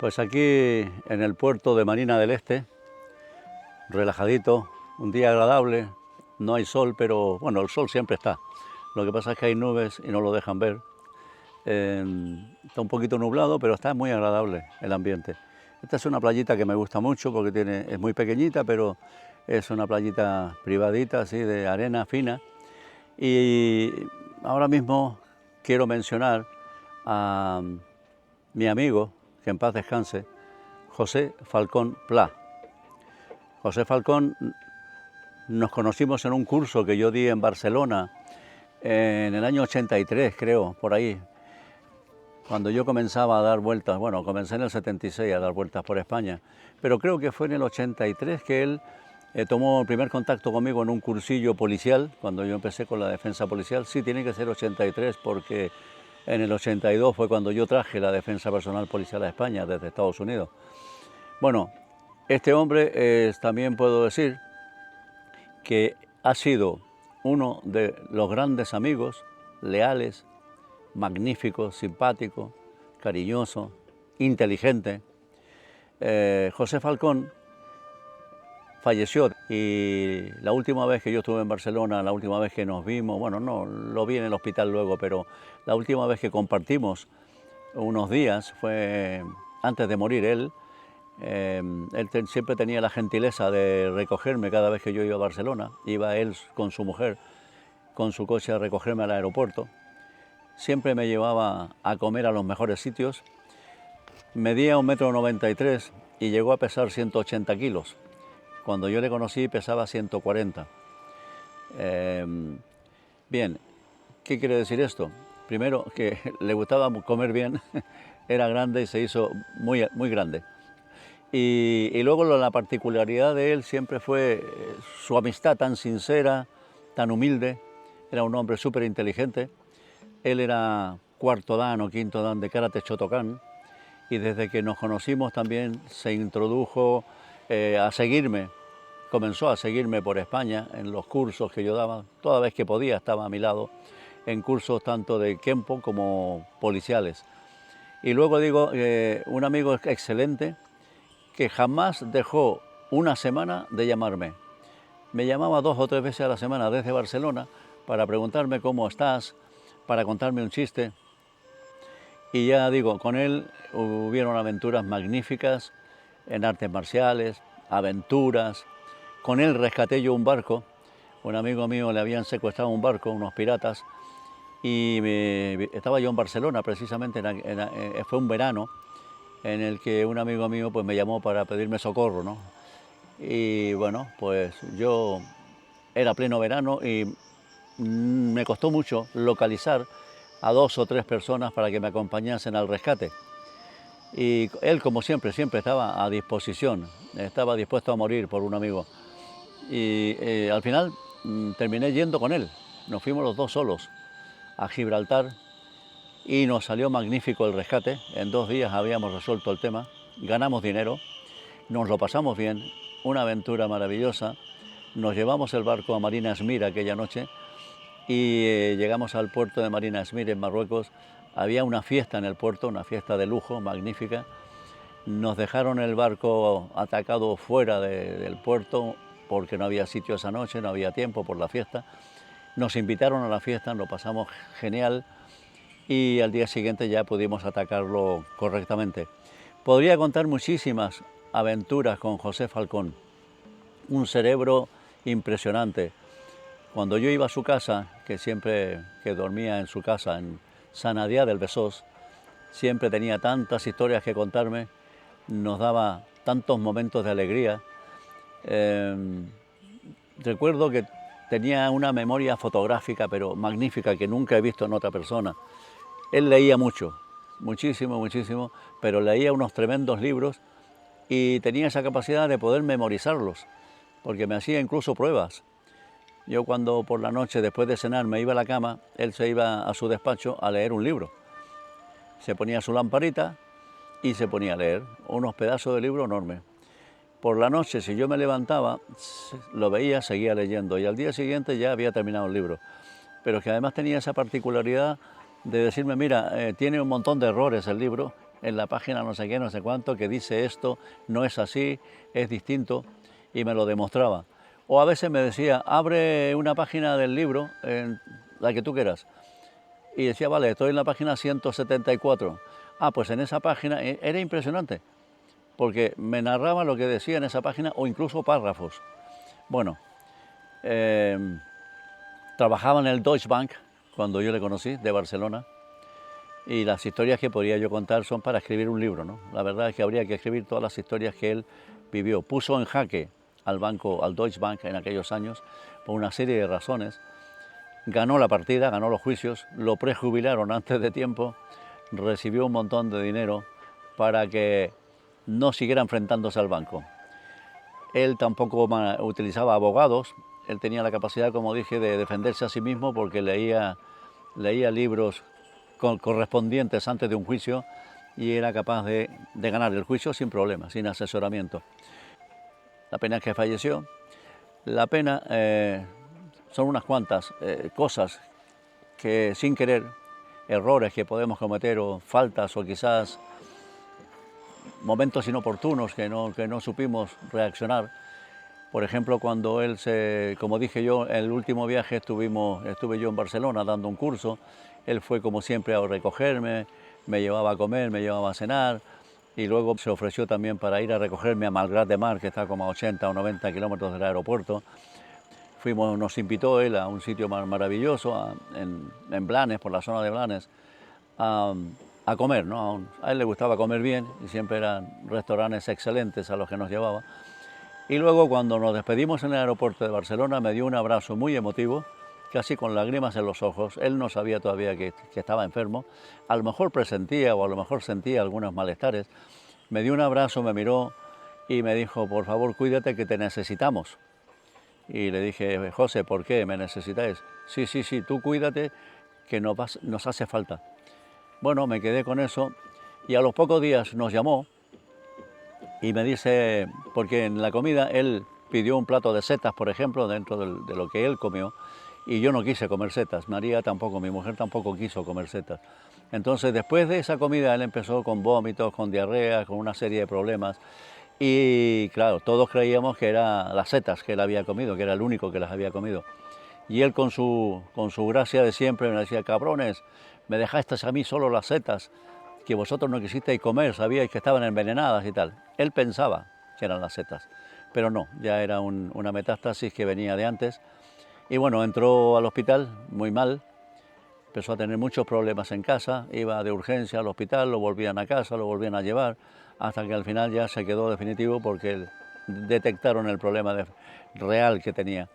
Pues aquí en el puerto de Marina del Este, relajadito, un día agradable, no hay sol, pero bueno, el sol siempre está. Lo que pasa es que hay nubes y no lo dejan ver. Está un poquito nublado, pero está muy agradable el ambiente. Esta es una playita que me gusta mucho porque es muy pequeñita, pero es una playita privadita, así de arena fina. Y ahora mismo quiero mencionar a mi amigo, que en paz descanse, José Falcón Pla. José Falcón nos conocimos en un curso que yo di en Barcelona en el año 83, creo, por ahí, cuando yo comenzaba a dar vueltas. Bueno, comencé en el 76 a dar vueltas por España, pero creo que fue en el 83 que él tomó el primer contacto conmigo en un cursillo policial, cuando yo empecé con la defensa policial. Sí, tiene que ser 83 porque en el 82 fue cuando yo traje la defensa personal policial a España desde Estados Unidos. Bueno, este hombre también puedo decir que ha sido uno de los grandes amigos, leales, magnífico, simpático, cariñoso, inteligente. José Falcón falleció y la última vez que yo estuve en Barcelona, la última vez que nos vimos, bueno, no, lo vi en el hospital luego, pero la última vez que compartimos unos días fue antes de morir él. Él siempre tenía la gentileza de recogerme cada vez que yo iba a Barcelona. Iba él con su mujer, con su coche, a recogerme al aeropuerto. Siempre me llevaba a comer a los mejores sitios. Medía 1,93 m y llegó a pesar 180 kilos. Cuando yo le conocí pesaba 140. Bien, ¿qué quiere decir esto? Primero, que le gustaba comer bien, era grande y se hizo muy, muy grande. Y luego la particularidad de él siempre fue su amistad tan sincera, tan humilde. Era un hombre súper inteligente. Él era cuarto dan o quinto dan de Karate Shotokan, y desde que nos conocimos también se introdujo a seguirme. Comenzó a seguirme por España en los cursos que yo daba. Toda vez que podía estaba a mi lado, en cursos tanto de Kenpo como policiales. Y luego digo, un amigo excelente que jamás dejó una semana de llamarme. Me llamaba 2 o 3 veces a la semana desde Barcelona para preguntarme cómo estás, para contarme un chiste. Y ya digo, con él hubieron aventuras magníficas en artes marciales, aventuras. Con él rescaté yo un barco. Un amigo mío le habían secuestrado un barco, unos piratas, y estaba yo en Barcelona precisamente, fue un verano en el que un amigo mío pues me llamó para pedirme socorro, ¿no? Y bueno, pues yo era pleno verano y me costó mucho localizar a 2 o 3 personas para que me acompañasen al rescate. Y él, como siempre, siempre estaba a disposición, estaba dispuesto a morir por un amigo. Y al final terminé yendo con él. Nos fuimos los dos solos a Gibraltar y nos salió magnífico el rescate. En 2 días habíamos resuelto el tema, ganamos dinero, nos lo pasamos bien, una aventura maravillosa. Nos llevamos el barco a Marina Esmir aquella noche y llegamos al puerto de Marina Esmir en Marruecos. Había una fiesta en el puerto, una fiesta de lujo magnífica. Nos dejaron el barco atacado fuera del puerto porque no había sitio esa noche, no había tiempo por la fiesta. Nos invitaron a la fiesta, lo pasamos genial y al día siguiente ya pudimos atacarlo correctamente. Podría contar muchísimas aventuras con José Falcón, un cerebro impresionante. Cuando yo iba a su casa, que siempre que dormía en su casa en Sant Adrià del Besós, siempre tenía tantas historias que contarme, nos daba tantos momentos de alegría. Recuerdo que tenía una memoria fotográfica, pero magnífica, que nunca he visto en otra persona. Él leía mucho, muchísimo, muchísimo, pero leía unos tremendos libros y tenía esa capacidad de poder memorizarlos, porque me hacía incluso pruebas. Yo cuando por la noche, después de cenar, me iba a la cama, él se iba a su despacho a leer un libro. Se ponía su lamparita y se ponía a leer unos pedazos de libro enormes. Por la noche, si yo me levantaba, lo veía, seguía leyendo y al día siguiente ya había terminado el libro. Pero que además tenía esa particularidad de decirme, mira, tiene un montón de errores el libro, en la página no sé qué, no sé cuánto, que dice esto, no es así, es distinto, y me lo demostraba. O a veces me decía, abre una página del libro, en la que tú quieras. Y decía, vale, estoy en la página 174. Ah, pues en esa página era impresionante, porque me narraba lo que decía en esa página o incluso párrafos. Bueno, eh, trabajaba en el Deutsche Bank cuando yo le conocí, de Barcelona, y las historias que podría yo contar son para escribir un libro, ¿no? La verdad es que habría que escribir todas las historias que él vivió. Puso en jaque al banco, al Deutsche Bank en aquellos años, por una serie de razones. Ganó la partida, ganó los juicios, lo prejubilaron antes de tiempo, recibió un montón de dinero para que no siguiera enfrentándose al banco. Él tampoco utilizaba abogados, él tenía la capacidad, como dije, de defenderse a sí mismo porque leía libros correspondientes antes de un juicio y era capaz de ganar el juicio sin problemas, sin asesoramiento. La pena es que falleció. La pena son unas cuantas cosas que sin querer, errores que podemos cometer o faltas o quizás momentos inoportunos que no supimos reaccionar. Por ejemplo, cuando él como dije yo, en el último viaje estuve yo en Barcelona dando un curso, él fue como siempre a recogerme, me llevaba a comer, me llevaba a cenar y luego se ofreció también para ir a recogerme a Malgrat de Mar, que está como a 80 o 90 kilómetros del aeropuerto. Nos invitó él a un sitio maravilloso, en Blanes, por la zona de Blanes, a comer, ¿no? A él le gustaba comer bien y siempre eran restaurantes excelentes a los que nos llevaba. Y luego cuando nos despedimos en el aeropuerto de Barcelona me dio un abrazo muy emotivo, casi con lágrimas en los ojos. Él no sabía todavía que estaba enfermo, a lo mejor presentía o a lo mejor sentía algunos malestares. Me dio un abrazo, me miró y me dijo, por favor cuídate que te necesitamos. Y le dije, José, ¿por qué me necesitáis? Sí, tú cuídate que nos hace falta. Bueno, me quedé con eso y a los pocos días nos llamó y me dice, porque en la comida él pidió un plato de setas, por ejemplo, dentro de lo que él comió, y yo no quise comer setas, María tampoco, mi mujer tampoco quiso comer setas. Entonces, después de esa comida, él empezó con vómitos, con diarrea, con una serie de problemas, y claro, todos creíamos que eran las setas que él había comido, que era el único que las había comido. Y él con su gracia de siempre me decía, cabrones, me dejasteis a mí solo las setas, que vosotros no quisisteis comer, sabíais que estaban envenenadas y tal. Él pensaba que eran las setas, pero no, ya era una metástasis que venía de antes. Y bueno, entró al hospital muy mal, empezó a tener muchos problemas en casa, iba de urgencia al hospital, lo volvían a casa, lo volvían a llevar, hasta que al final ya se quedó definitivo porque detectaron el problema real que tenía.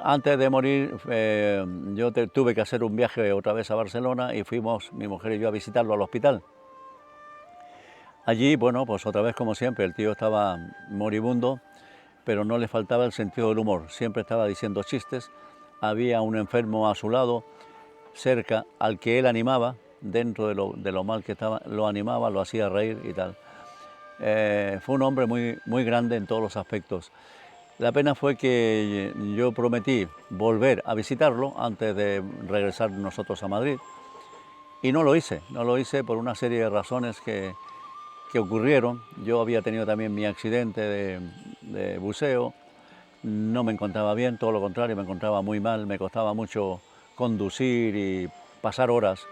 Antes de morir, yo tuve que hacer un viaje otra vez a Barcelona y fuimos, mi mujer y yo, a visitarlo al hospital. Allí, bueno, pues otra vez como siempre, el tío estaba moribundo, pero no le faltaba el sentido del humor. Siempre estaba diciendo chistes, había un enfermo a su lado, cerca, al que él animaba, dentro de lo mal que estaba, lo animaba, lo hacía reír y tal. Fue un hombre muy grande en todos los aspectos. La pena fue que yo prometí volver a visitarlo antes de regresar nosotros a Madrid y no lo hice por una serie de razones que ocurrieron. Yo había tenido también mi accidente de buceo, no me encontraba bien, todo lo contrario, me encontraba muy mal, me costaba mucho conducir y pasar horas.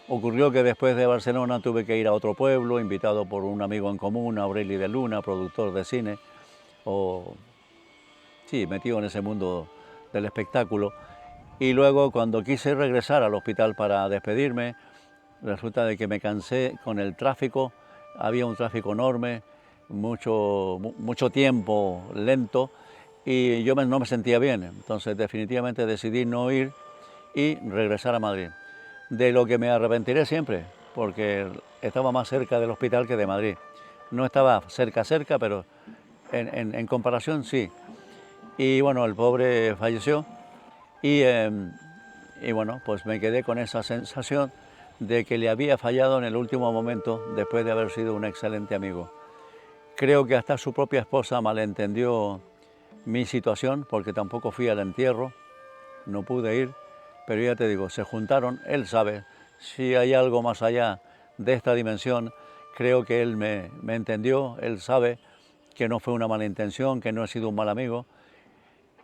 Ocurrió que después de Barcelona tuve que ir a otro pueblo, invitado por un amigo en común, Aureli de Luna, productor de cine, sí, metido en ese mundo del espectáculo. Y luego cuando quise regresar al hospital para despedirme, resulta de que me cansé con el tráfico, había un tráfico enorme, mucho tiempo lento y yo no me sentía bien. Entonces definitivamente decidí no ir y regresar a Madrid. De lo que me arrepentiré siempre, porque estaba más cerca del hospital que de Madrid. No estaba cerca, pero en comparación sí. Y bueno, el pobre falleció y bueno, pues me quedé con esa sensación de que le había fallado en el último momento después de haber sido un excelente amigo. Creo que hasta su propia esposa malentendió mi situación porque tampoco fui al entierro, no pude ir, pero ya te digo, se juntaron, él sabe, si hay algo más allá de esta dimensión, creo que él me entendió, él sabe que no fue una mala intención, que no he sido un mal amigo,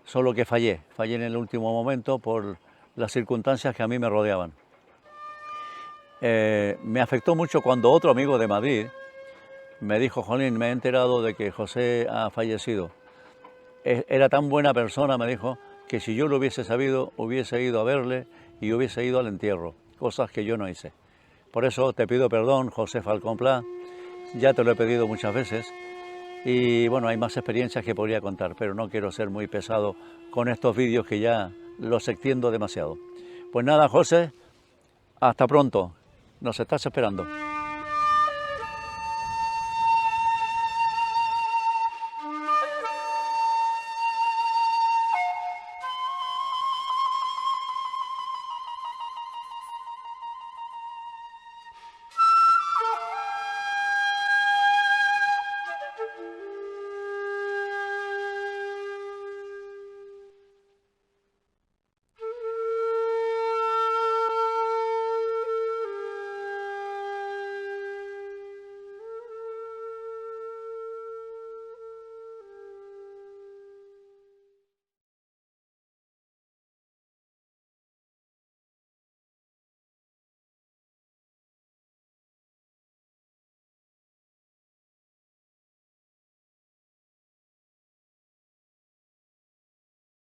solo que fallé en el último momento por las circunstancias que a mí me rodeaban. Me afectó mucho cuando otro amigo de Madrid me dijo: Jolín, me he enterado de que José ha fallecido. Era tan buena persona, me dijo, que si yo lo hubiese sabido, hubiese ido a verle y hubiese ido al entierro, cosas que yo no hice. Por eso te pido perdón, José Falcón Pla, ya te lo he pedido muchas veces, y bueno, hay más experiencias que podría contar, pero no quiero ser muy pesado con estos vídeos que ya los extiendo demasiado. Pues nada, José, hasta pronto, nos estás esperando.